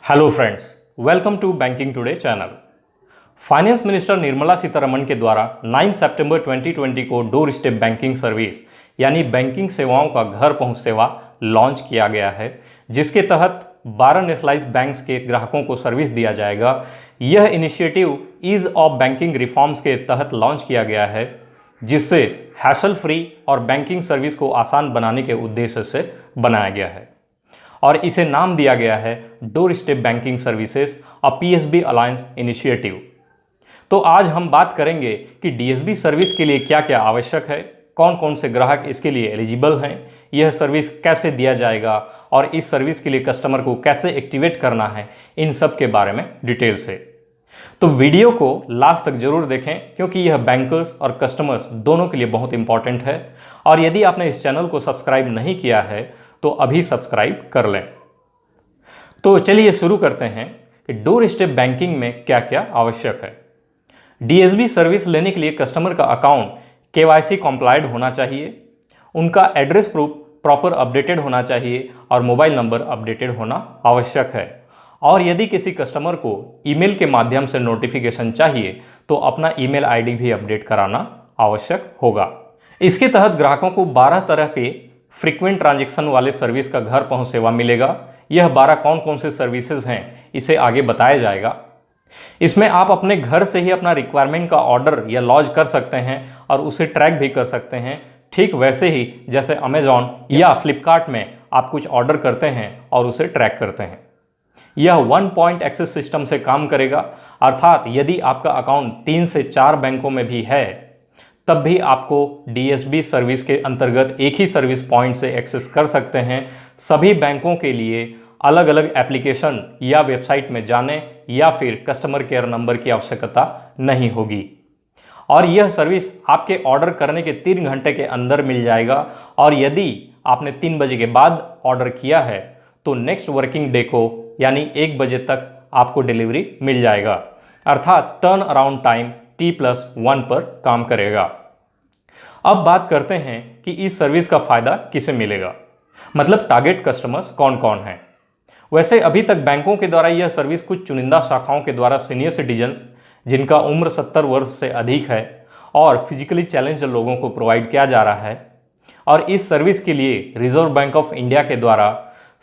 Hello friends, welcome to banking today channel. Finance minister Nirmala Sitharaman के द्वारा 9 सितंबर 2020 को डोर स्टेप बैंकिंग सर्विस यानी बैंकिंग सेवाओं का घर पहुंच सेवा लॉन्च किया गया है, जिसके तहत 12 नेशनलाइज्ड बैंक्स के ग्राहकों को सर्विस दिया जाएगा। यह initiative ease of banking reforms के तहत लॉन्च किया गया है, जिससे हैसल फ्री और बैंकिंग सर्विस को आसान बनाने के उद्देश्य से बनाया गया है और इसे नाम दिया गया है डोर स्टेप बैंकिंग सर्विसेज अ पीएसबी अलायंस इनिशिएटिव। तो आज हम बात करेंगे कि डीएसबी सर्विस के लिए क्या क्या आवश्यक है, कौन कौन से ग्राहक इसके लिए एलिजिबल हैं, यह सर्विस कैसे दिया जाएगा और इस सर्विस के लिए कस्टमर को कैसे एक्टिवेट करना है, इन सब के बारे में डिटेल से। तो वीडियो को लास्ट तक जरूर देखें, क्योंकि यह बैंकर्स और कस्टमर्स दोनों के लिए बहुत इंपॉर्टेंट है। और यदि आपने इस चैनल को सब्सक्राइब नहीं किया है तो अभी सब्सक्राइब कर लें। तो चलिए शुरू करते हैं कि डोर स्टेप बैंकिंग में क्या क्या आवश्यक है। डीएसबी सर्विस लेने के लिए कस्टमर का अकाउंट केवाईसी कॉम्प्लाइड होना चाहिए, उनका एड्रेस प्रूफ प्रॉपर अपडेटेड होना चाहिए और मोबाइल नंबर अपडेटेड होना आवश्यक है। और यदि किसी कस्टमर को ईमेल के माध्यम से नोटिफिकेशन चाहिए तो अपना ईमेल आईडी भी अपडेट कराना आवश्यक होगा। इसके तहत ग्राहकों को 12 तरह के फ्रीक्वेंट ट्रांजैक्शन वाले सर्विस का घर पहुंच सेवा मिलेगा। यह 12 कौन कौन से सर्विसेज हैं इसे आगे बताया जाएगा। इसमें आप अपने घर से ही अपना रिक्वायरमेंट का ऑर्डर या लॉन्च कर सकते हैं और उसे ट्रैक भी कर सकते हैं, ठीक वैसे ही जैसे अमेजॉन या फ्लिपकार्ट में आप कुछ ऑर्डर करते हैं और उसे ट्रैक करते हैं। यह 1 पॉइंट एक्सेस सिस्टम से काम करेगा, अर्थात यदि आपका अकाउंट 3 से 4 बैंकों में भी है तब भी आपको डीएसबी सर्विस के अंतर्गत एक ही सर्विस पॉइंट से एक्सेस कर सकते हैं। सभी बैंकों के लिए अलग अलग एप्लीकेशन या वेबसाइट में जाने या फिर कस्टमर केयर नंबर की आवश्यकता नहीं होगी। और यह सर्विस आपके ऑर्डर करने के 3 घंटे के अंदर मिल जाएगा। और यदि आपने 3 बजे के बाद ऑर्डर किया है तो नेक्स्ट वर्किंग डे को यानी 1 बजे तक आपको डिलीवरी मिल जाएगा, अर्थात टर्न अराउंड टाइम T+1 पर काम करेगा। अब बात करते हैं कि इस सर्विस का फायदा किसे मिलेगा, मतलब टारगेट कस्टमर्स कौन कौन हैं। वैसे अभी तक बैंकों के द्वारा यह सर्विस कुछ चुनिंदा शाखाओं के द्वारा सीनियर सिटीजन्स जिनका उम्र 70 वर्ष से अधिक है और फिजिकली चैलेंज्ड लोगों को प्रोवाइड किया जा रहा है। और इस सर्विस के लिए रिजर्व बैंक ऑफ इंडिया के द्वारा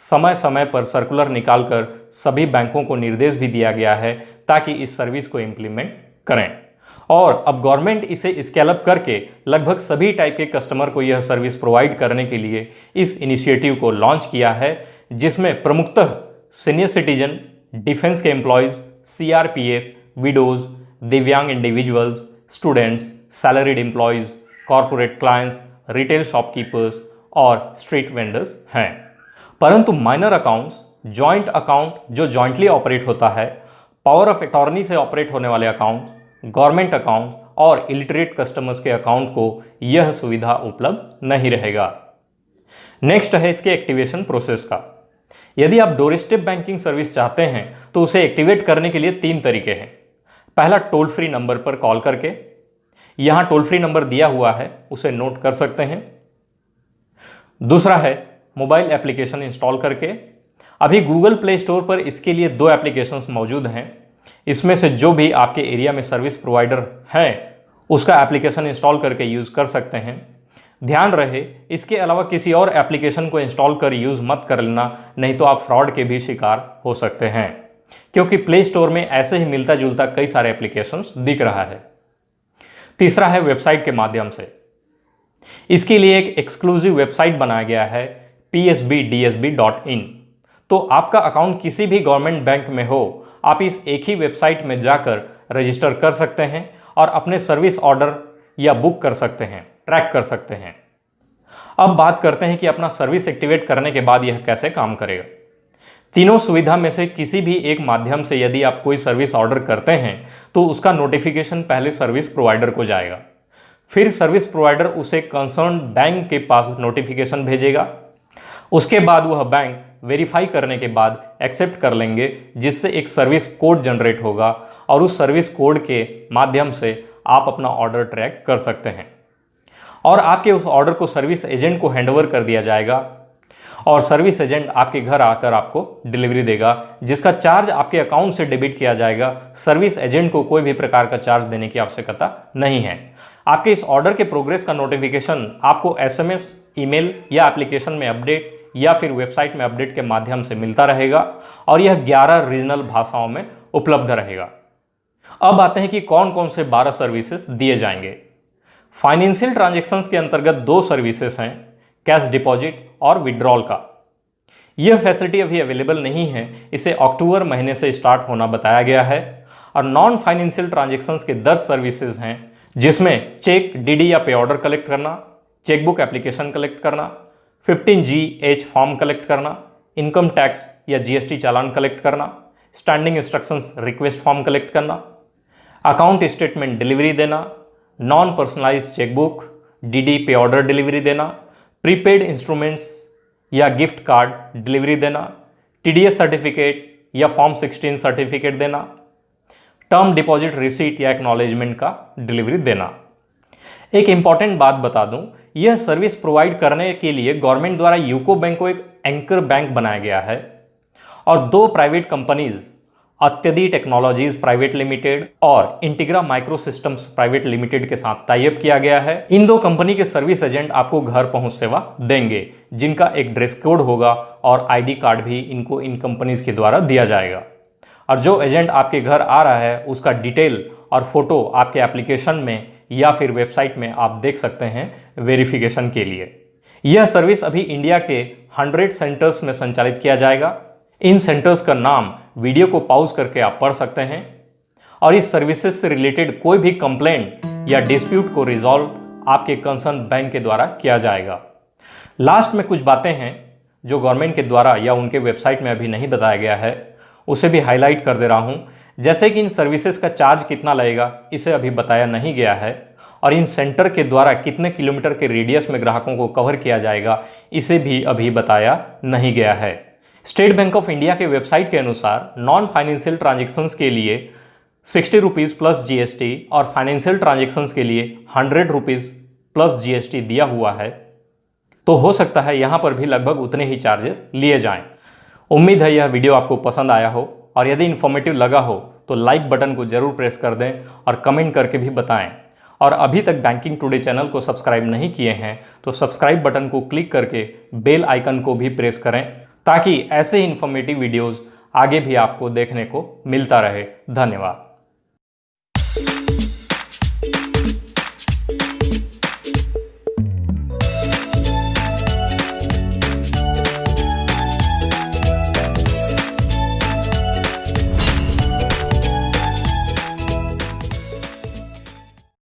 समय समय पर सर्कुलर निकालकर सभी बैंकों को निर्देश भी दिया गया है ताकि इस सर्विस को इम्प्लीमेंट करें। और अब गवर्नमेंट इसे स्केल अप करके लगभग सभी टाइप के कस्टमर को यह सर्विस प्रोवाइड करने के लिए इस इनिशिएटिव को लॉन्च किया है, जिसमें प्रमुखतः सीनियर सिटीजन, डिफेंस के एम्प्लॉयज़, सीआरपीएफ, विडोज, दिव्यांग individuals, students, salaried employees, corporate clients, retail shopkeepers और स्ट्रीट वेंडर्स हैं। परंतु माइनर अकाउंट्स, जॉइंट अकाउंट जो जॉइंटली ऑपरेट होता है, पावर ऑफ अटॉर्नी से ऑपरेट होने वाले अकाउंट, गवर्नमेंट अकाउंट और इलिटरेट कस्टमर्स के अकाउंट को यह सुविधा उपलब्ध नहीं रहेगा। नेक्स्ट है इसके एक्टिवेशन प्रोसेस का। यदि आप डोर स्टेप बैंकिंग सर्विस चाहते हैं तो उसे एक्टिवेट करने के लिए 3 तरीके हैं। पहला, टोल फ्री नंबर पर कॉल करके, यहां टोल फ्री नंबर दिया हुआ है, उसे नोट कर सकते हैं। दूसरा है मोबाइल एप्लीकेशन इंस्टॉल करके। अभी गूगल प्ले स्टोर पर इसके लिए 2 एप्लीकेशंस मौजूद हैं। इसमें से जो भी आपके एरिया में सर्विस प्रोवाइडर हैं उसका एप्लीकेशन इंस्टॉल करके यूज़ कर सकते हैं। ध्यान रहे, इसके अलावा किसी और एप्लीकेशन को इंस्टॉल कर यूज़ मत कर लेना, नहीं तो आप फ्रॉड के भी शिकार हो सकते हैं, क्योंकि प्ले स्टोर में ऐसे ही मिलता जुलता कई सारे एप्लीकेशंस दिख रहा है। तीसरा है वेबसाइट के माध्यम से। इसके लिए एक एक्सक्लूसिव वेबसाइट बनाया गया है psbdsb.in। तो आपका अकाउंट किसी भी गवर्नमेंट बैंक में हो, आप इस एक ही वेबसाइट में जाकर रजिस्टर कर सकते हैं और अपने सर्विस ऑर्डर या बुक कर सकते हैं, ट्रैक कर सकते हैं। अब बात करते हैं कि अपना सर्विस एक्टिवेट करने के बाद यह कैसे काम करेगा। तीनों सुविधा में से किसी भी एक माध्यम से यदि आप कोई सर्विस ऑर्डर करते हैं तो उसका नोटिफिकेशन पहले सर्विस प्रोवाइडर को जाएगा, फिर सर्विस प्रोवाइडर उसे कंसर्न बैंक के पास नोटिफिकेशन भेजेगा। उसके बाद वह बैंक वेरीफाई करने के बाद एक्सेप्ट कर लेंगे, जिससे एक सर्विस कोड जनरेट होगा और उस सर्विस कोड के माध्यम से आप अपना ऑर्डर ट्रैक कर सकते हैं और आपके उस ऑर्डर को सर्विस एजेंट को हैंडओवर कर दिया जाएगा। और सर्विस एजेंट आपके घर आकर आपको डिलीवरी देगा, जिसका चार्ज आपके अकाउंट से डेबिट किया जाएगा। सर्विस एजेंट को कोई भी प्रकार का चार्ज देने की आवश्यकता नहीं है। आपके इस ऑर्डर के प्रोग्रेस का नोटिफिकेशन आपको SMS, ईमेल या एप्लीकेशन में अपडेट या फिर वेबसाइट में अपडेट के माध्यम से मिलता रहेगा और यह 11 रीजनल भाषाओं में उपलब्ध रहेगा। अब आते हैं कि कौन कौन से 12 सर्विसेज दिए जाएंगे। फाइनेंशियल ट्रांजैक्शंस के अंतर्गत 2 सर्विसेज हैं, कैश डिपॉजिट और विड्रॉल का। यह फैसिलिटी अभी अवेलेबल नहीं है, इसे अक्टूबर महीने से स्टार्ट होना बताया गया है। और नॉन फाइनेंशियल ट्रांजैक्शंस के 10 सर्विसेज हैं, जिसमें चेक, DD या पे ऑर्डर कलेक्ट करना, चेकबुक एप्लीकेशन कलेक्ट करना, 15G-H फॉर्म कलेक्ट करना, इनकम टैक्स या GST चालान कलेक्ट करना, standing instructions request form collect करना, अकाउंट स्टेटमेंट डिलीवरी देना, नॉन पर्सनलाइज्ड चेकबुक, DD पे ऑर्डर डिलीवरी देना, प्रीपेड इंस्ट्रूमेंट्स या गिफ्ट कार्ड डिलीवरी देना, TDS सर्टिफिकेट या फॉर्म 16 सर्टिफिकेट देना, टर्म डिपॉजिट रिसीट या एक्नॉलेजमेंट का डिलीवरी देना। एक इंपॉर्टेंट बात बता दूं, यह सर्विस प्रोवाइड करने के लिए गवर्नमेंट द्वारा यूको बैंक को एक एंकर बैंक बनाया गया है और 2 private companies, Atyadhi technologies private limited और Integra micro systems private limited के साथ टाई अप किया गया है। इन 2 कंपनी के सर्विस एजेंट आपको घर पहुंच सेवा देंगे, जिनका एक ड्रेस कोड होगा और ID कार्ड भी इनको इन कंपनीज के द्वारा दिया जाएगा। और जो एजेंट आपके घर आ रहा है उसका डिटेल और फोटो आपके एप्लीकेशन में या फिर वेबसाइट में आप देख सकते हैं वेरिफिकेशन के लिए। यह सर्विस अभी इंडिया के 100 सेंटर्स में संचालित किया जाएगा। इन सेंटर्स का नाम वीडियो को पॉज करके आप पढ़ सकते हैं और इस सर्विसेज से रिलेटेड कोई भी कंप्लेंट या डिस्प्यूट को रिजॉल्व आपके कंसर्न बैंक के द्वारा किया जाएगा। लास्ट में कुछ बातें हैं जो गवर्नमेंट के द्वारा या उनके वेबसाइट में अभी नहीं बताया गया है, उसे भी हाईलाइट कर दे रहा हूं। जैसे कि इन सर्विसेज का चार्ज कितना लगेगा, इसे अभी बताया नहीं गया है और इन सेंटर के द्वारा कितने किलोमीटर के रेडियस में ग्राहकों को कवर किया जाएगा, इसे भी अभी बताया नहीं गया है। स्टेट बैंक ऑफ इंडिया के वेबसाइट के अनुसार नॉन फाइनेंशियल ट्रांजैक्शंस के लिए 60 रुपीज़ प्लस GST और फाइनेंशियल ट्रांजैक्शंस के लिए 100 रुपीज़ प्लस GST दिया हुआ है, तो हो सकता है यहाँ पर भी लगभग उतने ही चार्जेस लिए जाएं। उम्मीद है यह वीडियो आपको पसंद आया हो और यदि इन्फॉर्मेटिव लगा हो तो लाइक बटन को जरूर प्रेस कर दें और कमेंट करके भी बताएं। और अभी तक बैंकिंग टुडे चैनल को सब्सक्राइब नहीं किए हैं तो सब्सक्राइब बटन को क्लिक करके बेल आइकन को भी प्रेस करें, ताकि ऐसे इन्फॉर्मेटिव वीडियोज़ आगे भी आपको देखने को मिलता रहे। धन्यवाद।